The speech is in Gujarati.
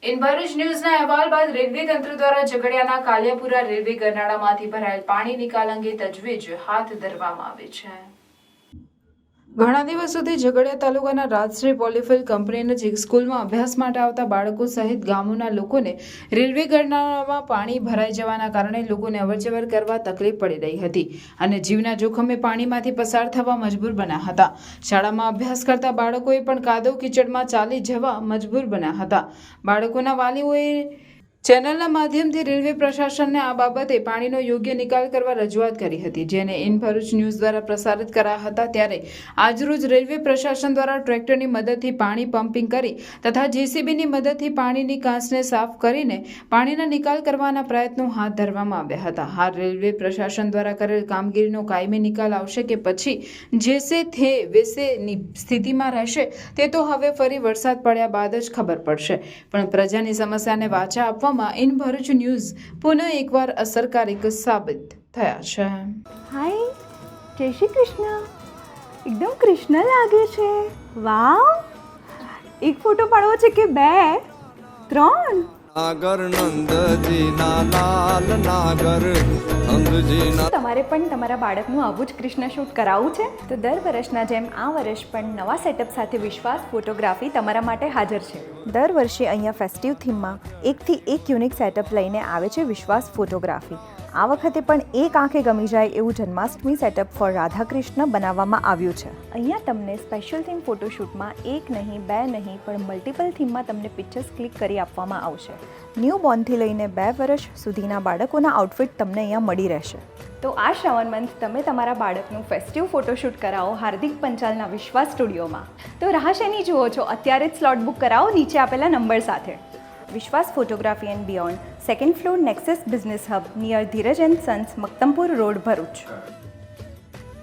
इन भरूच न्यूઝના અહેવાલ બાદ રેલવે તંત્ર દ્વારા ઝઘડિયાના કાલિયાપુરા રેલવે ગરનાળામાંથી ભરાયેલ પાણી નિકાલ અંગે તજવીજ હાથ ધરવામાં આવી છે. ઘણા દિવસ સુધી ઝઘડિયા તાલુકાના રાજશ્રી પોલીફિલ કંપની નજીક સ્કૂલમાં અભ્યાસ માટે આવતા બાળકો સહિત ગામોના લોકોને રેલવે ગરનાળામાં પાણી ભરાઈ જવાના કારણે લોકોને અવરજવર કરવા તકલીફ પડી રહી હતી અને જીવના જોખમે પાણીમાંથી પસાર થવા મજબૂર બન્યા હતા. શાળામાં અભ્યાસ કરતા બાળકોએ પણ કાદવ કીચડમાં ચાલી જવા મજબૂર બન્યા હતા. બાળકોના વાલીઓએ ચેનલના માધ્યમથી રેલવે પ્રશાસનને આ બાબતે પાણીનો યોગ્ય નિકાલ કરવા રજૂઆત કરી હતી, જેને ઇન ભરૂચ ન્યૂઝ દ્વારા પ્રસારિત કરાયા હતા. ત્યારે આજરોજ રેલવે પ્રશાસન દ્વારા ટ્રેક્ટરની મદદથી પાણી પમ્પિંગ કરી તથા જેસીબીની મદદથી પાણીની કાંસને સાફ કરીને પાણીનો નિકાલ કરવાના પ્રયત્નો હાથ ધરવામાં આવ્યા હતા. હાલ રેલવે પ્રશાસન દ્વારા કરેલ કામગીરીનો કાયમી નિકાલ આવશે કે પછી જેસે થે વેસેની સ્થિતિમાં રહેશે તે તો હવે ફરી વરસાદ પડ્યા બાદ જ ખબર પડશે. પણ પ્રજાની સમસ્યાને વાચા આપવા ઇન ભરૂચ ન્યૂઝ પુનઃ એકવાર અસરકારક સાબિત થયા છે. હાય, જય શ્રી કૃષ્ણ. એકદમ કૃષ્ણ લાગે છે. વાવ, એક ફોટો પાડવો છે કે બે? ત્રણ? નાગર નંદજીના લાલ નાગર નંદજીના. તમારે પણ તમારા બાળકનું આવું જ કૃષ્ણ શૂટ કરાવવું છે તો દર વર્ષના જેમ આ વર્ષ પણ નવા સેટઅપ સાથે વિશ્વાસ ફોટોગ્રાફી તમારા માટે હાજર છે. દર વર્ષે અહીંયા ફેસ્ટિવ થીમમાં એકથી એક યુનિક સેટઅપ લઈને આવે છે વિશ્વાસ ફોટોગ્રાફી. આ વખતે પણ એક આંખે ગમી જાય એવું જન્માષ્ટમી સેટઅપ ફોર રાધાકૃષ્ણ બનાવવામાં આવ્યું છે. અહીંયા તમને સ્પેશિયલ થીમ ફોટોશૂટમાં એક નહીં, બે નહીં પણ મલ્ટિપલ થીમમાં તમને પિક્ચર્સ ક્લિક કરી આપવામાં આવશે. ન્યૂ બોર્નથી લઈને 2 વર્ષ સુધીના બાળકોના આઉટફિટ તમને અહીંયા મળી રહેશે. તો આ શ્રાવણ મંથ તમે તમારા બાળકનું ફેસ્ટિવ ફોટોશૂટ કરાવો હાર્દિક પંચાલના વિશ્વાસ સ્ટુડિયોમાં. તો રાહ શેની જુઓ છો? અત્યારે જ સ્લોટ બુક કરાવો નીચે આપેલા નંબર સાથે. Vishwas photography and beyond, 2nd floor nexus business hub near Dhiraj and sons, Maktampur road, Bharuch.